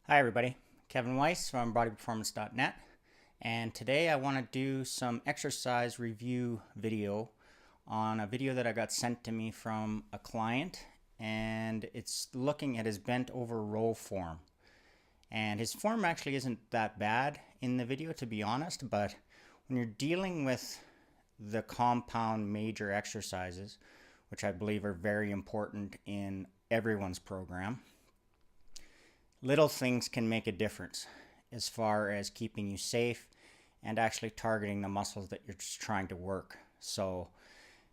Hi everybody, Kevin Weiss from bodyperformance.net, and today I want to do some exercise review video on a video that I got sent to me from a client, and it's looking at his bent over row form. And his form actually isn't that bad in the video, to be honest, but when you're dealing with the compound major exercises, which I believe are very important in everyone's program, little things can make a difference as far as keeping you safe and actually targeting the muscles that you're just trying to work. So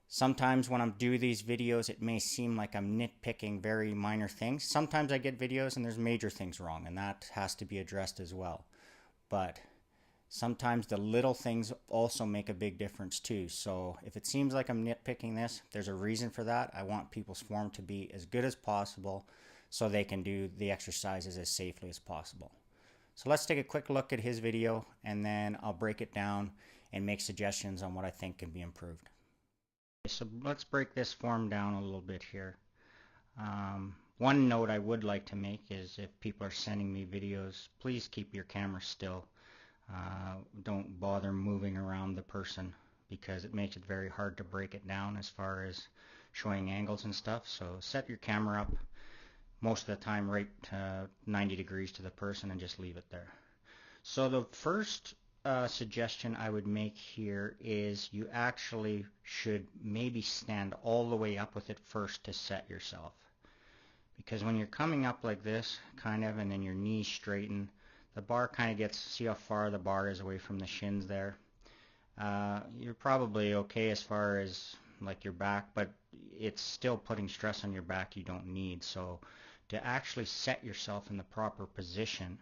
sometimes when I'm doing these videos, it may seem like I'm nitpicking very minor things. Sometimes I get videos and there's major things wrong, and that has to be addressed as well. But sometimes the little things also make a big difference too. So if it seems like I'm nitpicking this, there's a reason for that. I want people's form to be as good as possible so they can do the exercises as safely as possible. So let's take a quick look at his video, and then I'll break it down and make suggestions on what I think can be improved. So let's break this form down a little bit here. One note I would like to make is if people are sending me videos, please keep your camera still. Don't bother moving around the person because it makes it very hard to break it down as far as showing angles and stuff. So set your camera up most of the time right 90 degrees to the person and just leave it there. So the first suggestion I would make here is you actually should maybe stand all the way up with it first to set yourself. Because when you're coming up like this, kind of, and then your knees straighten, the bar kind of gets, see how far the bar is away from the shins there. You're probably okay as far as like your back, but it's still putting stress on your back you don't need. So to actually set yourself in the proper position,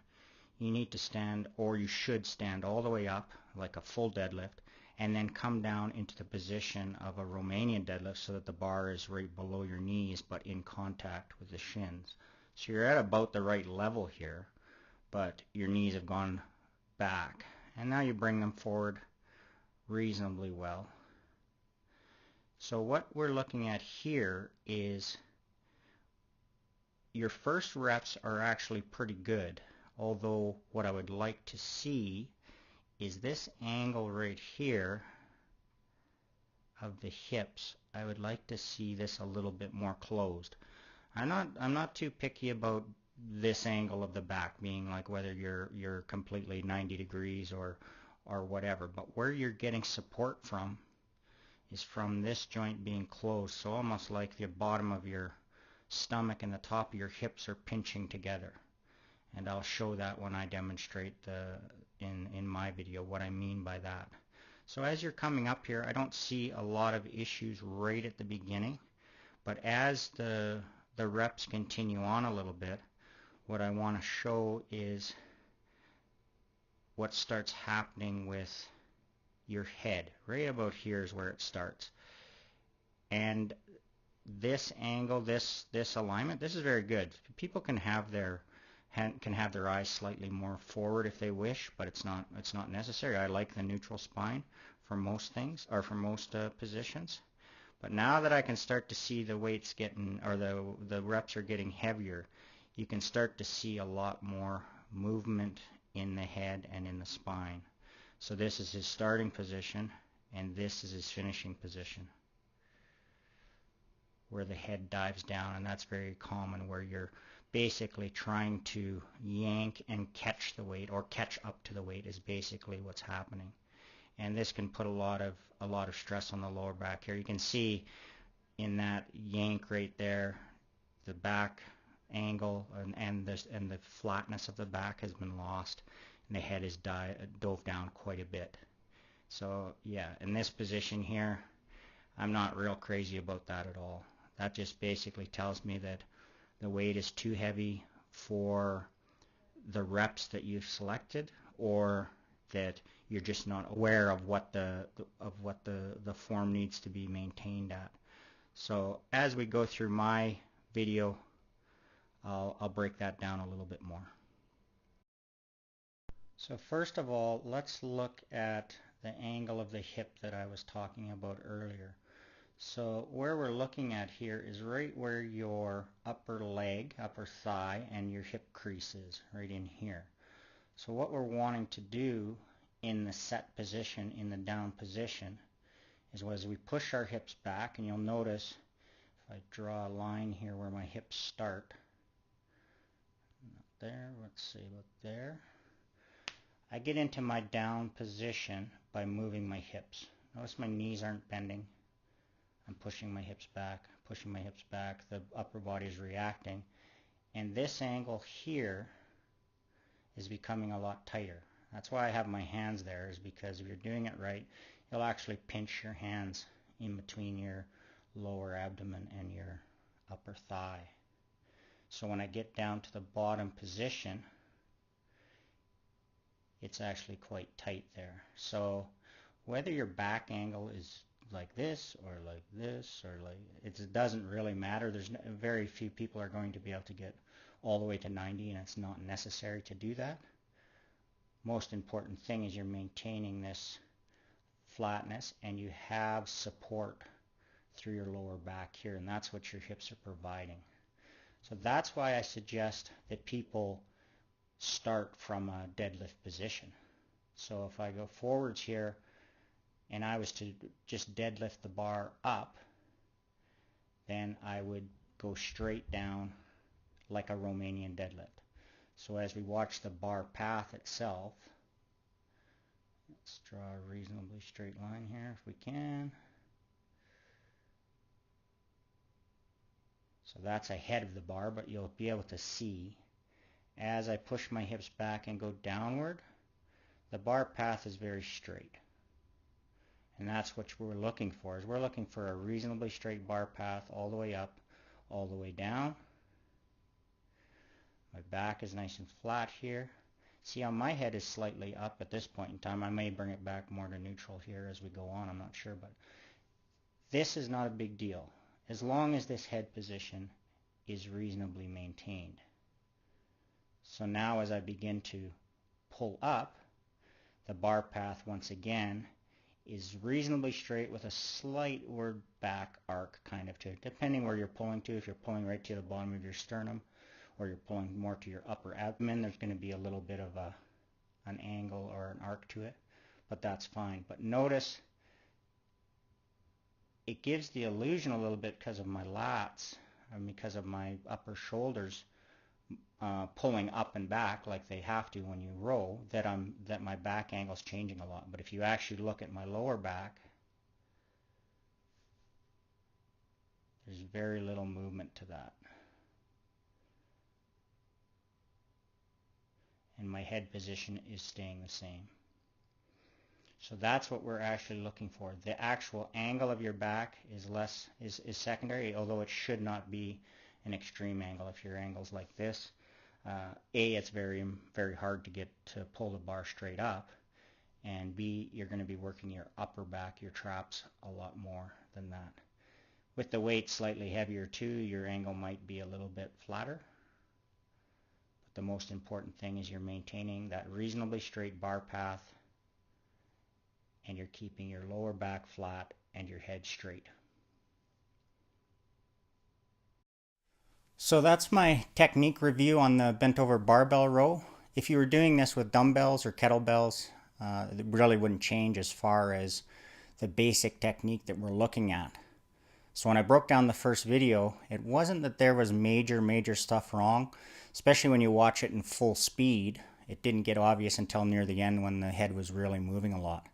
you need to stand, or you should stand all the way up like a full deadlift, and then come down into the position of a Romanian deadlift so that the bar is right below your knees but in contact with the shins. So you're at about the right level here, but your knees have gone back. And now you bring them forward reasonably well. So what we're looking at here is your first reps are actually pretty good, although what I would like to see is this angle right here of the hips. I would like to see this a little bit more closed. I'm not too picky about this angle of the back being like whether you're completely 90 degrees or whatever, but where you're getting support from is from this joint being closed, so almost like the bottom of your stomach and the top of your hips are pinching together. And I'll show that when I demonstrate in my video what I mean by that. So as you're coming up here, I don't see a lot of issues right at the beginning, but as the reps continue on a little bit, what I want to show is what starts happening with your head. Right about here is where it starts. And this angle, this alignment, this is very good. People can have their eyes slightly more forward if they wish, but it's not necessary. I like the neutral spine for most things, or for most positions. But now that I can start to see the weights getting, or the reps are getting heavier, you can start to see a lot more movement in the head and in the spine. So this is his starting position, and this is his finishing position, where the head dives down, and that's very common, where you're basically trying to yank and catch the weight, or catch up to the weight is basically what's happening. And this can put a lot of stress on the lower back here. You can see in that yank right there, the back angle and the flatness of the back has been lost, and the head is dove down quite a bit. So yeah, in this position here, I'm not real crazy about that at all. That just basically tells me that the weight is too heavy for the reps that you've selected, or that you're just not aware of what the form needs to be maintained at. So as we go through my video, I'll break that down a little bit more. So first of all, let's look at the angle of the hip that I was talking about earlier. So where we're looking at here is right where your upper leg, upper thigh, and your hip crease is, right in here. So what we're wanting to do in the set position, in the down position, is as we push our hips back, and you'll notice if I draw a line here where my hips start, there, let's see about there, I get into my down position by moving my hips. Notice my knees aren't bending. I'm pushing my hips back, the upper body is reacting, and this angle here is becoming a lot tighter. That's why I have my hands there, is because if you're doing it right, you'll actually pinch your hands in between your lower abdomen and your upper thigh. So when I get down to the bottom position, it's actually quite tight there. So whether your back angle is like this or like this or like, it doesn't really matter. There's very few people are going to be able to get all the way to 90, and it's not necessary to do that. Most important thing is you're maintaining this flatness and you have support through your lower back here, and that's what your hips are providing. So that's why I suggest that people start from a deadlift position. So if I go forwards here and I was to just deadlift the bar up, then I would go straight down like a Romanian deadlift. So as we watch the bar path itself, let's draw a reasonably straight line here if we can. So that's ahead of the bar, but you'll be able to see as I push my hips back and go downward, the bar path is very straight. And that's what we're looking for, is we're looking for a reasonably straight bar path all the way up, all the way down. My back is nice and flat here. See how my head is slightly up at this point in time. I may bring it back more to neutral here as we go on, I'm not sure, but this is not a big deal as long as this head position is reasonably maintained. So now as I begin to pull up, the bar path once again is reasonably straight with a slight ward back arc kind of to it, depending where you're pulling to. If you're pulling right to the bottom of your sternum or you're pulling more to your upper abdomen, there's going to be a little bit of an angle or an arc to it, but that's fine. But notice it gives the illusion a little bit because of my lats and because of my upper shoulders pulling up and back like they have to when you row, that my back angle is changing a lot. But if you actually look at my lower back, there's very little movement to that. And my head position is staying the same. So that's what we're actually looking for. The actual angle of your back is secondary, although it should not be an extreme angle. If your angle's like this, it's very hard to get to pull the bar straight up, and B, you're going to be working your upper back, your traps, a lot more than that. With the weight slightly heavier too, your angle might be a little bit flatter, but the most important thing is you're maintaining that reasonably straight bar path and you're keeping your lower back flat and your head straight. So that's my technique review on the bent over barbell row. If you were doing this with dumbbells or kettlebells, it really wouldn't change as far as the basic technique that we're looking at. So when I broke down the first video, it wasn't that there was major stuff wrong, especially when you watch it in full speed. It didn't get obvious until near the end when the head was really moving a lot.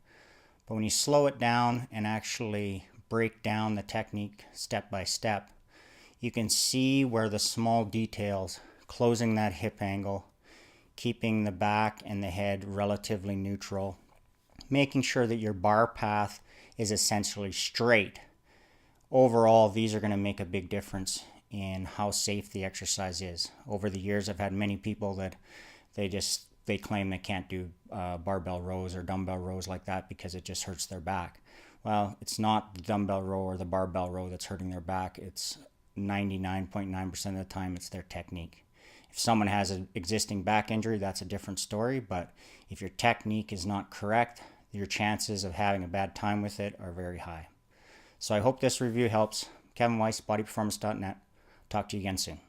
But when you slow it down and actually break down the technique step by step, you can see where the small details, closing that hip angle, keeping the back and the head relatively neutral, making sure that your bar path is essentially straight. Overall, these are going to make a big difference in how safe the exercise is. Over the years, I've had many people that they claim they can't do barbell rows or dumbbell rows like that because it just hurts their back. Well, it's not the dumbbell row or the barbell row that's hurting their back. It's 99.9% of the time it's their technique. If someone has an existing back injury, that's a different story, but if your technique is not correct, your chances of having a bad time with it are very high. So I hope this review helps. Kevin Weiss, bodyperformance.net. Talk to you again soon.